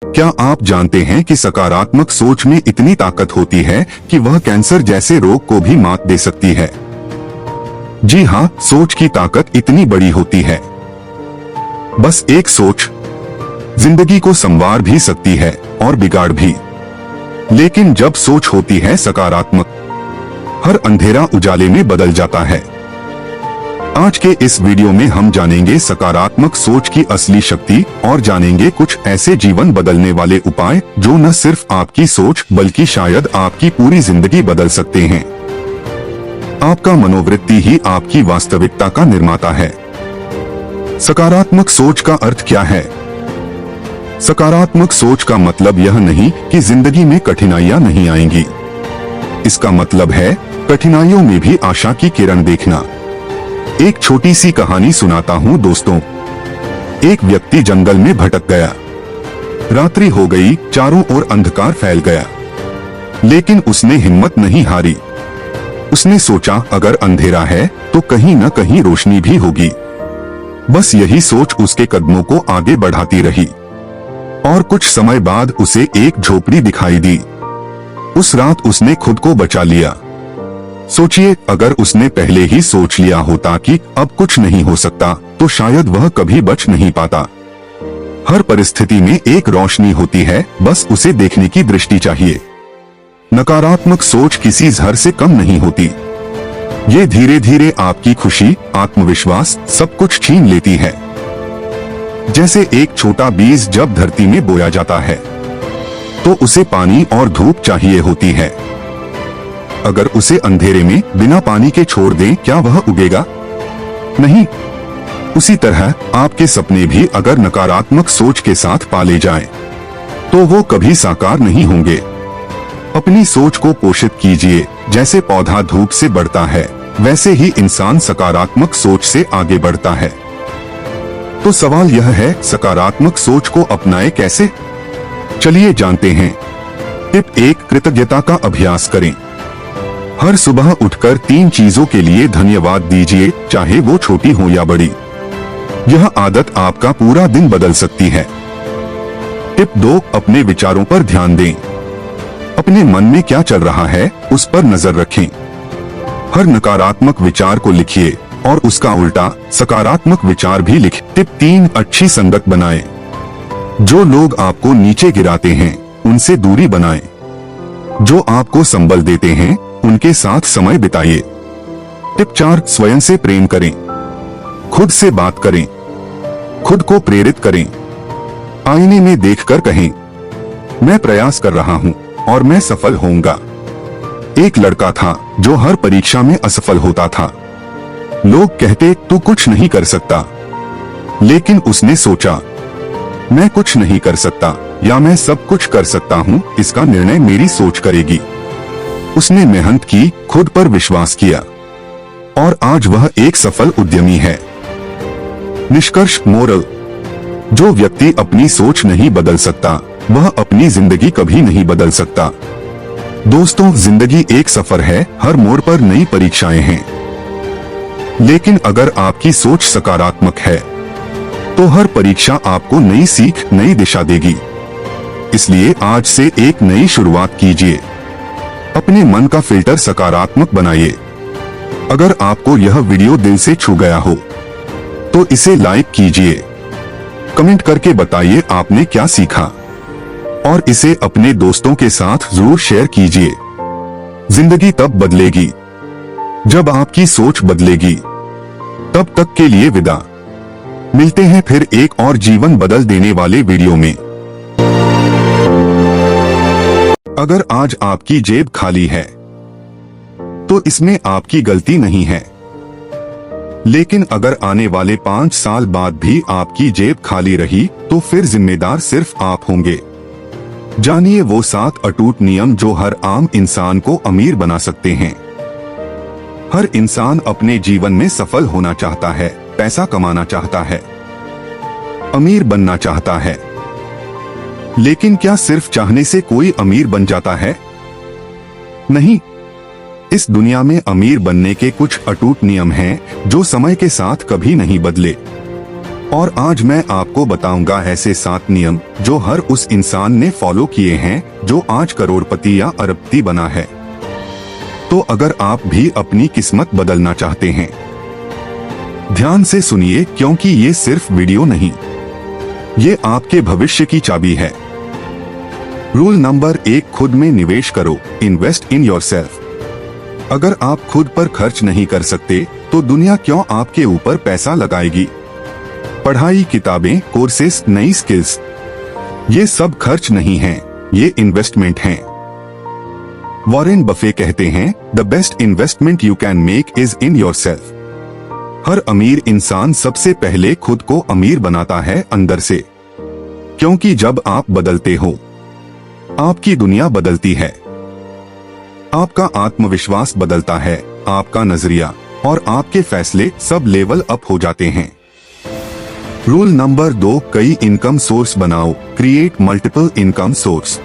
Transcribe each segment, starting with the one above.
क्या आप जानते हैं कि सकारात्मक सोच में इतनी ताकत होती है कि वह कैंसर जैसे रोग को भी मात दे सकती है। जी हाँ, सोच की ताकत इतनी बड़ी होती है। बस एक सोच जिंदगी को संवार भी सकती है और बिगाड़ भी। लेकिन जब सोच होती है सकारात्मक, हर अंधेरा उजाले में बदल जाता है। आज के इस वीडियो में हम जानेंगे सकारात्मक सोच की असली शक्ति और जानेंगे कुछ ऐसे जीवन बदलने वाले उपाय जो न सिर्फ आपकी सोच बल्कि शायद आपकी पूरी जिंदगी बदल सकते हैं। आपका मनोवृत्ति ही आपकी वास्तविकता का निर्माता है। सकारात्मक सोच का अर्थ क्या है? सकारात्मक सोच का मतलब यह नहीं कि जिंदगी में कठिनाइयां नहीं आएंगी। इसका मतलब है कठिनाइयों में भी आशा की किरण देखना। एक छोटी सी कहानी सुनाता हूँ दोस्तों। एक व्यक्ति जंगल में भटक गया। रात्रि हो गई, चारों ओर अंधकार फैल गया, लेकिन उसने हिम्मत नहीं हारी। उसने सोचा अगर अंधेरा है तो कहीं न कहीं रोशनी भी होगी। बस यही सोच उसके कदमों को आगे बढ़ाती रही और कुछ समय बाद उसे एक झोपड़ी दिखाई दी। उस रात उसने खुद को बचा लिया। सोचिए, अगर उसने पहले ही सोच लिया होता कि अब कुछ नहीं हो सकता, तो शायद वह कभी बच नहीं पाता। हर परिस्थिति में एक रोशनी होती है, बस उसे देखने की दृष्टि चाहिए। नकारात्मक सोच किसी जहर से कम नहीं होती। ये धीरे धीरे आपकी खुशी, आत्मविश्वास सब कुछ छीन लेती है। जैसे एक छोटा बीज जब धरती में बोया जाता है तो उसे पानी और धूप चाहिए होती है। अगर उसे अंधेरे में बिना पानी के छोड़ दें, क्या वह उगेगा? नहीं। उसी तरह आपके सपने भी अगर नकारात्मक सोच के साथ पाले जाएं, तो वो कभी साकार नहीं होंगे। अपनी सोच को पोषित कीजिए। जैसे पौधा धूप से बढ़ता है, वैसे ही इंसान सकारात्मक सोच से आगे बढ़ता है। तो सवाल यह है, सकारात्मक सोच को अपनाएं कैसे? चलिए जानते हैं। टिप 1, कृतज्ञता का अभ्यास करें। हर सुबह उठकर 3 चीजों के लिए धन्यवाद दीजिए, चाहे वो छोटी हो या बड़ी। यह आदत आपका पूरा दिन बदल सकती है। टिप 2, अपने विचारों पर ध्यान दें। अपने मन में क्या चल रहा है, उस पर नजर रखें। हर नकारात्मक विचार को लिखिए और उसका उल्टा सकारात्मक विचार भी लिखें। टिप 3, अच्छी संगत बनाएं। जो लोग आपको नीचे गिराते हैं, उनसे दूरी बनाएं। जो आपको संबल देते हैं, उनके साथ समय बिताइए। टिप 4, स्वयं से प्रेम करें। खुद से बात करें। खुद को प्रेरित करें। आईने में देखकर कहें, मैं प्रयास कर रहा हूँ और मैं सफल होऊंगा। एक लड़का था जो हर परीक्षा में असफल होता था। लोग कहते तू कुछ नहीं कर सकता, लेकिन उसने सोचा मैं कुछ नहीं कर सकता या मैं सब कुछ कर सकता हूँ, इसका निर्णय मेरी सोच करेगी। उसने मेहनत की, खुद पर विश्वास किया और आज वह एक सफल उद्यमी है। निष्कर्ष, मोरल, जो व्यक्ति अपनी सोच नहीं बदल सकता, वह अपनी जिंदगी कभी नहीं बदल सकता। दोस्तों, जिंदगी एक सफर है, हर मोड़ पर नई परीक्षाएं हैं। लेकिन अगर आपकी सोच सकारात्मक है, तो हर परीक्षा आपको नई सीख, नई दिशा देगी। इसलिए आज से एक नई शुरुआत कीजिए। अपने मन का फिल्टर सकारात्मक बनाइए। अगर आपको यह वीडियो दिल से छू गया हो, तो इसे लाइक कीजिए। कमेंट करके बताइए आपने क्या सीखा और इसे अपने दोस्तों के साथ जरूर शेयर कीजिए। जिंदगी तब बदलेगी जब आपकी सोच बदलेगी। तब तक के लिए विदा। मिलते हैं फिर एक और जीवन बदल देने वाले वीडियो में। अगर आज आपकी जेब खाली है, तो इसमें आपकी गलती नहीं है। लेकिन अगर आने वाले 5 साल बाद भी आपकी जेब खाली रही, तो फिर जिम्मेदार सिर्फ आप होंगे। जानिए वो 7 अटूट नियम जो हर आम इंसान को अमीर बना सकते हैं। हर इंसान अपने जीवन में सफल होना चाहता है, पैसा कमाना चाहता है, अमीर बनना चाहता है। लेकिन क्या सिर्फ चाहने से कोई अमीर बन जाता है? नहीं। इस दुनिया में अमीर बनने के कुछ अटूट नियम हैं जो समय के साथ कभी नहीं बदले और आज मैं आपको बताऊंगा ऐसे 7 नियम जो हर उस इंसान ने फॉलो किए हैं जो आज करोड़पति या अरबपति बना है। तो अगर आप भी अपनी किस्मत बदलना चाहते हैं, ध्यान से सुनिए, क्योंकि ये सिर्फ वीडियो नहीं, ये आपके भविष्य की चाबी है। रूल नंबर 1, खुद में निवेश करो। Invest in yourself. अगर आप खुद पर खर्च नहीं कर सकते तो दुनिया क्यों आपके ऊपर पैसा लगाएगी? पढ़ाई, किताबें, कोर्सेस, नई स्किल्स, ये सब खर्च नहीं हैं, ये इन्वेस्टमेंट हैं। वॉरेन बफे कहते हैं, the best investment you can make is in yourself. हर अमीर इंसान सबसे पहले खुद को अमीर बनाता है अंदर से, क्योंकि जब आप बदलते हो, आपकी दुनिया बदलती है। आपका आत्मविश्वास बदलता है, आपका नजरिया और आपके फैसले सब लेवल अप हो जाते हैं। रूल नंबर 2, कई इनकम सोर्स बनाओ। Create multiple income source.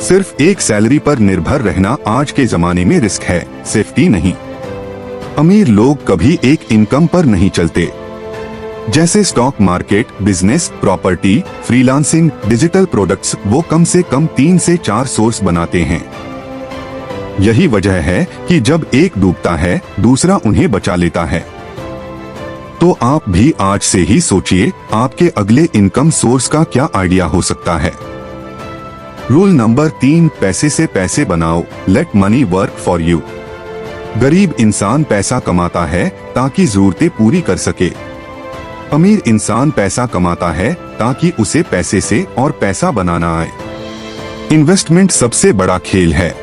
सिर्फ एक सैलरी पर निर्भर रहना आज के जमाने में रिस्क है, सेफ्टी नहीं। अमीर लोग कभी एक इनकम पर नहीं चलते, जैसे stock market, business, property, freelancing, digital products. वो कम से कम 3 से 4 सोर्स बनाते हैं। यही वजह है कि जब एक डूबता है दूसरा उन्हें बचा लेता है। तो आप भी आज से ही सोचिए, आपके अगले इनकम सोर्स का क्या आइडिया हो सकता है। रूल नंबर 3, पैसे से पैसे बनाओ। Late money work for you. गरीब इंसान पैसा कमाता है ताकि जरूरतें पूरी कर सके। अमीर इंसान पैसा कमाता है ताकि उसे पैसे से और पैसा बनाना आए। इन्वेस्टमेंट सबसे बड़ा खेल है।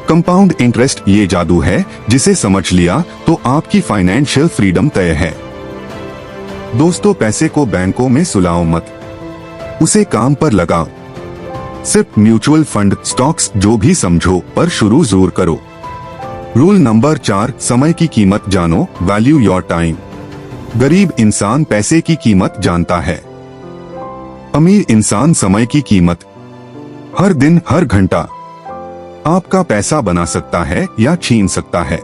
कंपाउंड इंटरेस्ट ये जादू है, जिसे समझ लिया तो आपकी फाइनेंशियल फ्रीडम तय है। दोस्तों, पैसे को बैंकों में सुलाओ मत, उसे काम पर लगाओ। सिर्फ म्यूचुअल फंड, स्टॉक्स, जो भी समझो, पर शुरू जरूर करो। रूल नंबर 4, समय की कीमत जानो। Value your time. गरीब इंसान पैसे की कीमत जानता है, अमीर इंसान समय की कीमत। हर दिन, हर घंटा आपका पैसा बना सकता है या छीन सकता है।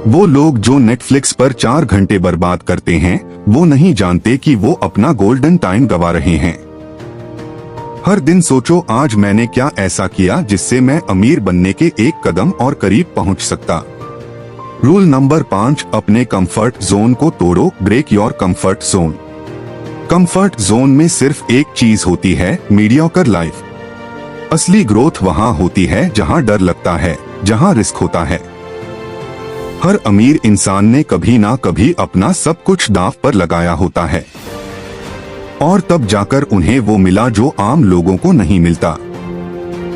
वो लोग जो नेटफ्लिक्स पर 4 घंटे बर्बाद करते हैं, वो नहीं जानते कि वो अपना गोल्डन टाइम गवा रहे हैं। हर दिन सोचो, आज मैंने क्या ऐसा किया जिससे मैं अमीर बनने के एक कदम और करीब पहुंच सकता। रूल नंबर 5, अपने कंफर्ट जोन को तोड़ो। Break your comfort zone. Comfort zone में सिर्फ एक चीज होती है, मीडियोकर लाइफ। असली ग्रोथ वहां होती है जहां डर लगता है, जहां रिस्क होता है। हर अमीर इंसान ने कभी ना कभी अपना सब कुछ दांव पर लगाया होता है, और तब जाकर उन्हें वो मिला जो आम लोगों को नहीं मिलता।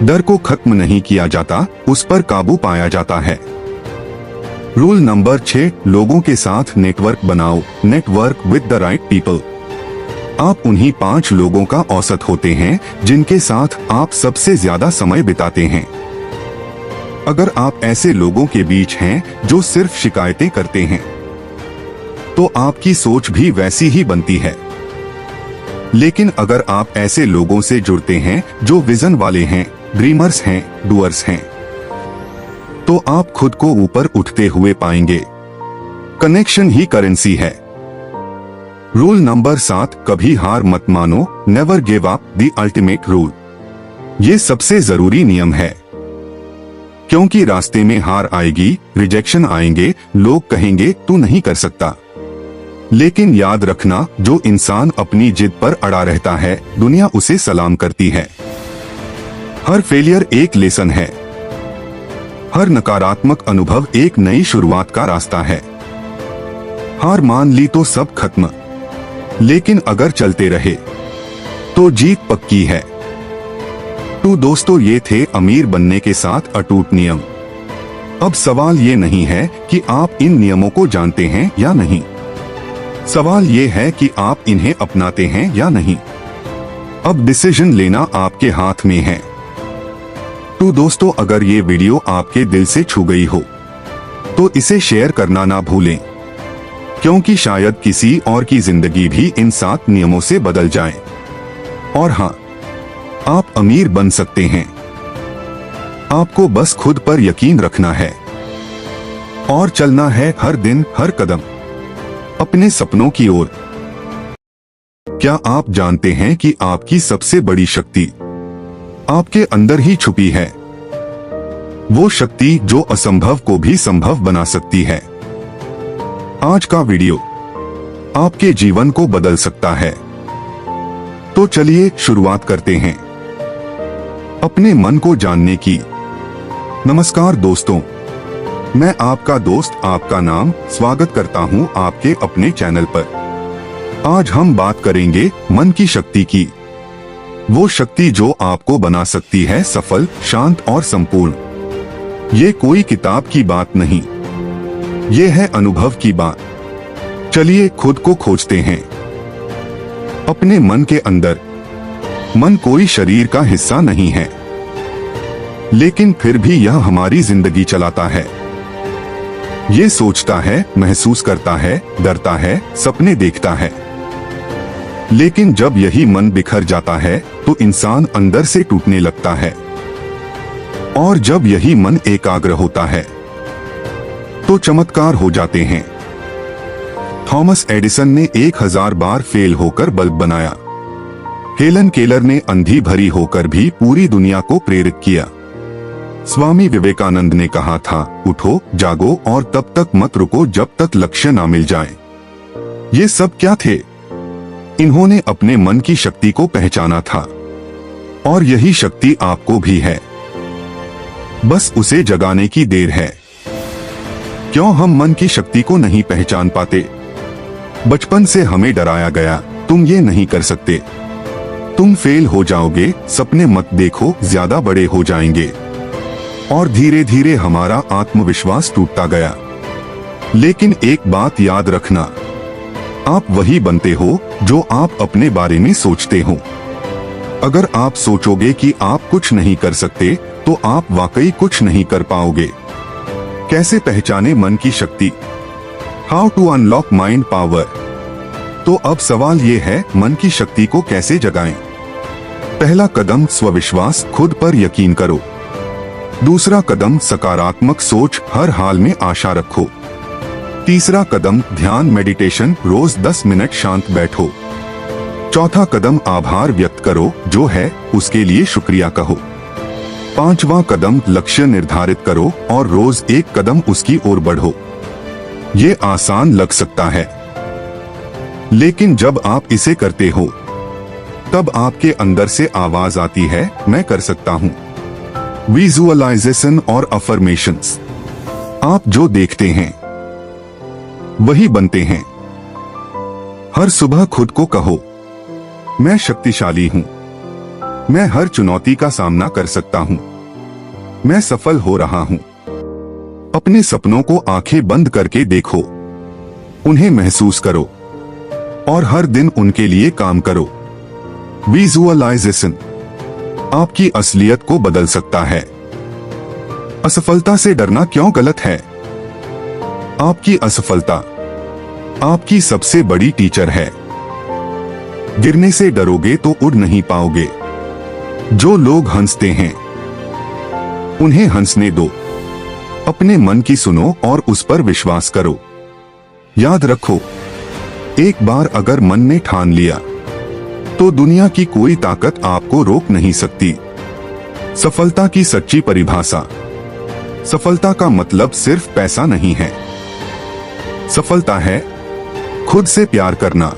डर को खत्म नहीं किया जाता, उस पर काबू पाया जाता है। रूल नंबर 6, लोगों के साथ नेटवर्क बनाओ। Network with the right people. आप उन्हीं 5 लोगों का औसत होते हैं जिनके साथ आप सबसे ज्यादा समय बिताते हैं। अगर आप ऐसे लोगों के बीच हैं जो सिर्फ शिकायतें करते हैं, तो आपकी सोच भी वैसी ही बनती है। लेकिन अगर आप ऐसे लोगों से जुड़ते हैं जो विजन वाले हैं, ड्रीमर्स हैं, डूअर्स हैं, तो आप खुद को ऊपर उठते हुए पाएंगे। कनेक्शन ही करेंसी है। रूल नंबर 7, कभी हार मत मानो। Never give up, the ultimate rule. ये सबसे जरूरी नियम है, क्योंकि रास्ते में हार आएगी, रिजेक्शन आएंगे, लोग कहेंगे तू नहीं कर सकता। लेकिन याद रखना, जो इंसान अपनी जिद पर अड़ा रहता है, दुनिया उसे सलाम करती है। हर फेलियर एक लेसन है, हर नकारात्मक अनुभव एक नई शुरुआत का रास्ता है। हार मान ली तो सब खत्म, लेकिन अगर चलते रहे तो जीत पक्की है। तो दोस्तों, ये थे अमीर बनने के 7 अटूट नियम। अब सवाल ये नहीं है कि आप इन नियमों को जानते हैं या नहीं, सवाल ये है कि आप इन्हें अपनाते हैं या नहीं। अब डिसीजन लेना आपके हाथ में है। तो दोस्तों, अगर ये वीडियो आपके दिल से छू गई हो तो इसे शेयर करना ना भूलें, क्योंकि शायद किसी और की जिंदगी भी इन 7 नियमों से बदल जाए। और हाँ, आप अमीर बन सकते हैं। आपको बस खुद पर यकीन रखना है और चलना है हर दिन, हर कदम। अपने सपनों की ओर। क्या आप जानते हैं कि आपकी सबसे बड़ी शक्ति आपके अंदर ही छुपी है? वो शक्ति जो असंभव को भी संभव बना सकती है। आज का वीडियो आपके जीवन को बदल सकता है। तो चलिए शुरुआत करते हैं अपने मन को जानने की। नमस्कार दोस्तों, मैं आपका दोस्त आपका नाम स्वागत करता हूं आपके अपने चैनल पर। आज हम बात करेंगे मन की शक्ति की, वो शक्ति जो आपको बना सकती है सफल, शांत और संपूर्ण। ये कोई किताब की बात नहीं, ये है अनुभव की बात। चलिए खुद को खोजते हैं अपने मन के अंदर। मन कोई शरीर का हिस्सा नहीं है, लेकिन फिर भी यह हमारी जिंदगी चलाता है। ये सोचता है, महसूस करता है, डरता है, सपने देखता है। लेकिन जब यही मन बिखर जाता है तो इंसान अंदर से टूटने लगता है। और जब यही मन एकाग्र होता है तो चमत्कार हो जाते हैं। थॉमस एडिसन ने 1000 बार फेल होकर बल्ब बनाया। हेलन केलर ने अंधी भरी होकर भी पूरी दुनिया को प्रेरित किया। स्वामी विवेकानंद ने कहा था, उठो, जागो और तब तक मत रुको जब तक लक्ष्य ना मिल जाए। ये सब क्या थे? इन्होंने अपने मन की शक्ति को पहचाना था, और यही शक्ति आपको भी है। बस उसे जगाने की देर है। क्यों हम मन की शक्ति को नहीं पहचान पाते? बचपन से हमें डराया गया, तुम ये नहीं कर सकते, तुम फेल हो जाओगे, सपने मत देखो, ज्यादा बड़े हो जाएंगे। और धीरे धीरे हमारा आत्मविश्वास टूटता गया। लेकिन एक बात याद रखना, आप वही बनते हो जो आप अपने बारे में सोचते हो। अगर आप सोचोगे कि आप कुछ नहीं कर सकते तो आप वाकई कुछ नहीं कर पाओगे। कैसे पहचाने मन की शक्ति? How to unlock mind power. तो अब सवाल ये है, मन की शक्ति को कैसे जगाएं? पहला कदम स्वविश्वास, खुद पर यकीन करो। दूसरा कदम सकारात्मक सोच, हर हाल में आशा रखो। तीसरा कदम ध्यान, मेडिटेशन, रोज 10 मिनट शांत बैठो। चौथा कदम आभार व्यक्त करो, जो है उसके लिए शुक्रिया कहो। पांचवा कदम लक्ष्य निर्धारित करो और रोज एक कदम उसकी ओर बढ़ो। ये आसान लग सकता है, लेकिन जब आप इसे करते हो तब आपके अंदर से आवाज आती है, मैं कर सकता हूँ। विजुअलाइजेशन और अफर्मेशंस। आप जो देखते हैं वही बनते हैं। हर सुबह खुद को कहो, मैं शक्तिशाली हूं, मैं हर चुनौती का सामना कर सकता हूं, मैं सफल हो रहा हूं। अपने सपनों को आंखें बंद करके देखो, उन्हें महसूस करो और हर दिन उनके लिए काम करो। विजुअलाइजेशन आपकी असलियत को बदल सकता है। असफलता से डरना क्यों गलत है? आपकी असफलता आपकी सबसे बड़ी टीचर है। गिरने से डरोगे तो उड़ नहीं पाओगे। जो लोग हंसते हैं उन्हें हंसने दो। अपने मन की सुनो और उस पर विश्वास करो। याद रखो, एक बार अगर मन ने ठान लिया तो दुनिया की कोई ताकत आपको रोक नहीं सकती। सफलता की सच्ची परिभाषा। सफलता का मतलब सिर्फ पैसा नहीं है। सफलता है खुद से प्यार करना,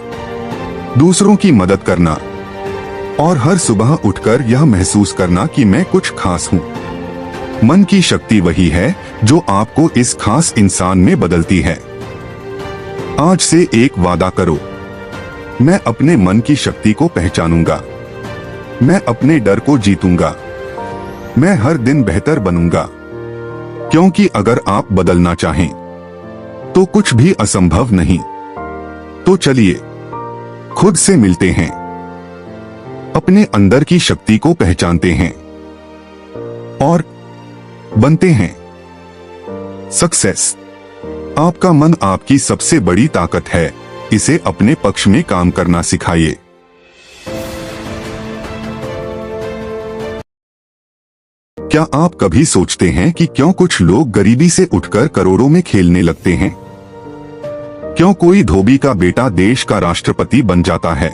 दूसरों की मदद करना और हर सुबह उठकर यह महसूस करना कि मैं कुछ खास हूं। मन की शक्ति वही है जो आपको इस खास इंसान में बदलती है। आज से एक वादा करो, मैं अपने मन की शक्ति को पहचानूंगा, मैं अपने डर को जीतूंगा, मैं हर दिन बेहतर बनूंगा। क्योंकि अगर आप बदलना चाहें तो कुछ भी असंभव नहीं। तो चलिए खुद से मिलते हैं, अपने अंदर की शक्ति को पहचानते हैं और बनते हैं सक्सेस। आपका मन आपकी सबसे बड़ी ताकत है, इसे अपने पक्ष में काम करना सिखाइए। क्या आप कभी सोचते हैं कि क्यों कुछ लोग गरीबी से उठकर करोड़ों में खेलने लगते हैं? क्यों कोई धोबी का बेटा देश का राष्ट्रपति बन जाता है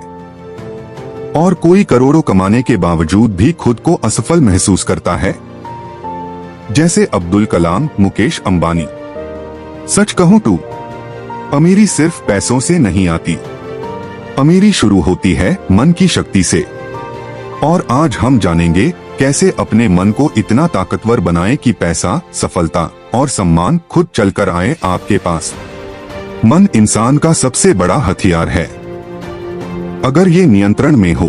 और कोई करोड़ों कमाने के बावजूद भी खुद को असफल महसूस करता है, जैसे अब्दुल कलाम, मुकेश अंबानी। सच कहूं तो अमीरी सिर्फ पैसों से नहीं आती, अमीरी शुरू होती है मन की शक्ति से। और आज हम जानेंगे कैसे अपने मन को इतना ताकतवर बनाएं कि पैसा, सफलता और सम्मान खुद चलकर आए आपके पास। मन इंसान का सबसे बड़ा हथियार है। अगर ये नियंत्रण में हो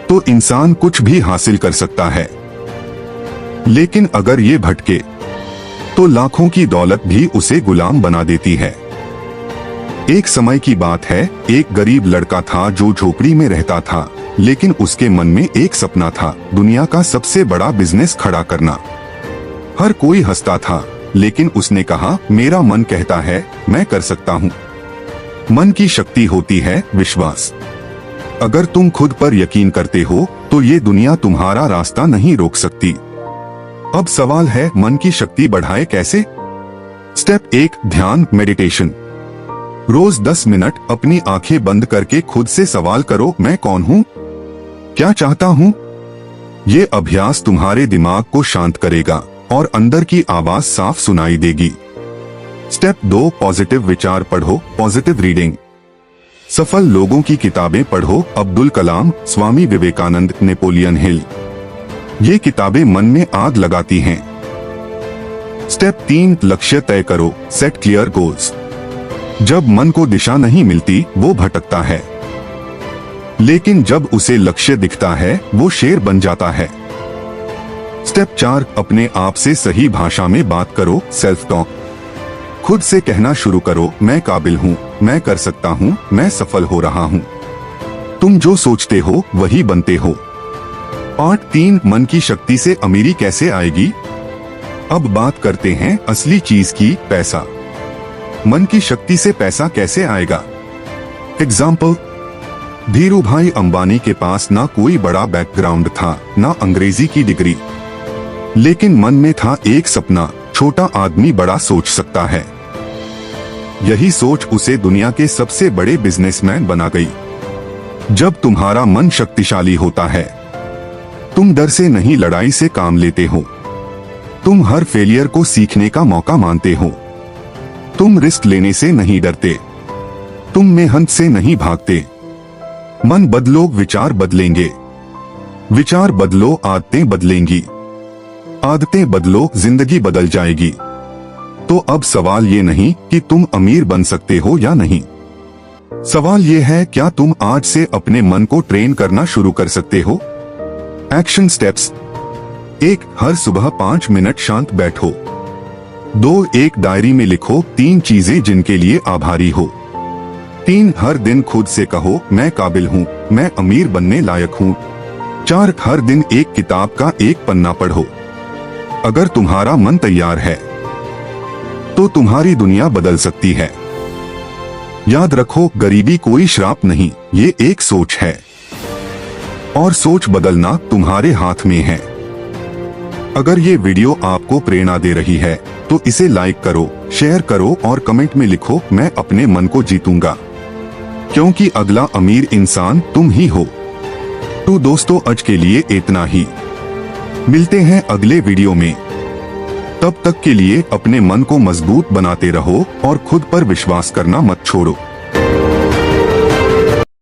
तो इंसान कुछ भी हासिल कर सकता है, लेकिन अगर ये भटके तो लाखों की दौलत भी उसे गुलाम बना देती है। एक समय की बात है, एक गरीब लड़का था जो झोपड़ी में रहता था, लेकिन उसके मन में एक सपना था, दुनिया का सबसे बड़ा बिजनेस खड़ा करना। हर कोई हंसता था, लेकिन उसने कहा, मेरा मन कहता है मैं कर सकता हूँ। मन की शक्ति होती है विश्वास। अगर तुम खुद पर यकीन करते हो तो ये दुनिया तुम्हारा रास्ता नहीं रोक सकती। अब सवाल है, मन की शक्ति बढ़ाए कैसे? स्टेप 1, ध्यान, मेडिटेशन। रोज 10 मिनट अपनी आंखें बंद करके खुद से सवाल करो, मैं कौन हूँ, क्या चाहता हूँ। ये अभ्यास तुम्हारे दिमाग को शांत करेगा और अंदर की आवाज साफ सुनाई देगी। स्टेप 2, पॉजिटिव विचार पढ़ो, पॉजिटिव रीडिंग। सफल लोगों की किताबें पढ़ो, अब्दुल कलाम, स्वामी विवेकानंद, नेपोलियन हिल। ये किताबें मन में आग लगाती हैं। स्टेप 3, लक्ष्य तय करो, सेट क्लियर गोल्स। जब मन को दिशा नहीं मिलती वो भटकता है, लेकिन जब उसे लक्ष्य दिखता है वो शेर बन जाता है। स्टेप 4, अपने आप से सही भाषा में बात करो, सेल्फ टॉक। खुद से कहना शुरू करो, मैं काबिल हूँ, मैं कर सकता हूँ, मैं सफल हो रहा हूँ। तुम जो सोचते हो वही बनते हो। पार्ट 3, मन की शक्ति से अमीरी कैसे आएगी। अब बात करते हैं असली चीज की, पैसा। मन की शक्ति से पैसा कैसे आएगा? एग्जाम्पल, धीरू भाई अंबानी के पास ना कोई बड़ा बैकग्राउंड था, ना अंग्रेजी की डिग्री, लेकिन मन में था एक सपना, छोटा आदमी बड़ा सोच सकता है। यही सोच उसे दुनिया के सबसे बड़े बिजनेसमैन बना गई। जब तुम्हारा मन शक्तिशाली होता है, तुम डर से नहीं लड़ाई से काम लेते हो। तुम हर फेलियर को सीखने का मौका मानते हो। तुम रिस्क लेने से नहीं डरते, तुम मेहनत से नहीं भागते। मन बदलो, विचार बदलेंगे। विचार बदलो, आदतें बदलेंगी। आदतें बदलो, जिंदगी बदल जाएगी। तो अब सवाल ये नहीं कि तुम अमीर बन सकते हो या नहीं। सवाल ये है, क्या तुम आज से अपने मन को ट्रेन करना शुरू कर सकते हो? Action steps. 1, हर सुबह 5 मिनट शांत बैठो। 2, एक डायरी में लिखो 3 चीजें जिनके लिए आभारी हो। 3, हर दिन खुद से कहो, मैं काबिल हूँ, मैं अमीर बनने लायक हूँ। 4, हर दिन एक किताब का एक पन्ना पढ़ो। अगर तुम्हारा मन तैयार है तो तुम्हारी दुनिया बदल सकती है। याद रखो, गरीबी कोई श्राप नहीं, ये एक सोच है, और सोच बदलना तुम्हारे हाथ में है। अगर ये वीडियो आपको प्रेरणा दे रही है तो इसे लाइक करो, शेयर करो और कमेंट में लिखो, मैं अपने मन को जीतूंगा, क्योंकि अगला अमीर इंसान तुम ही हो। तो दोस्तों, आज के लिए इतना ही। मिलते हैं अगले वीडियो में। तब तक के लिए अपने मन को मजबूत बनाते रहो और खुद पर विश्वास करना मत छोड़ो।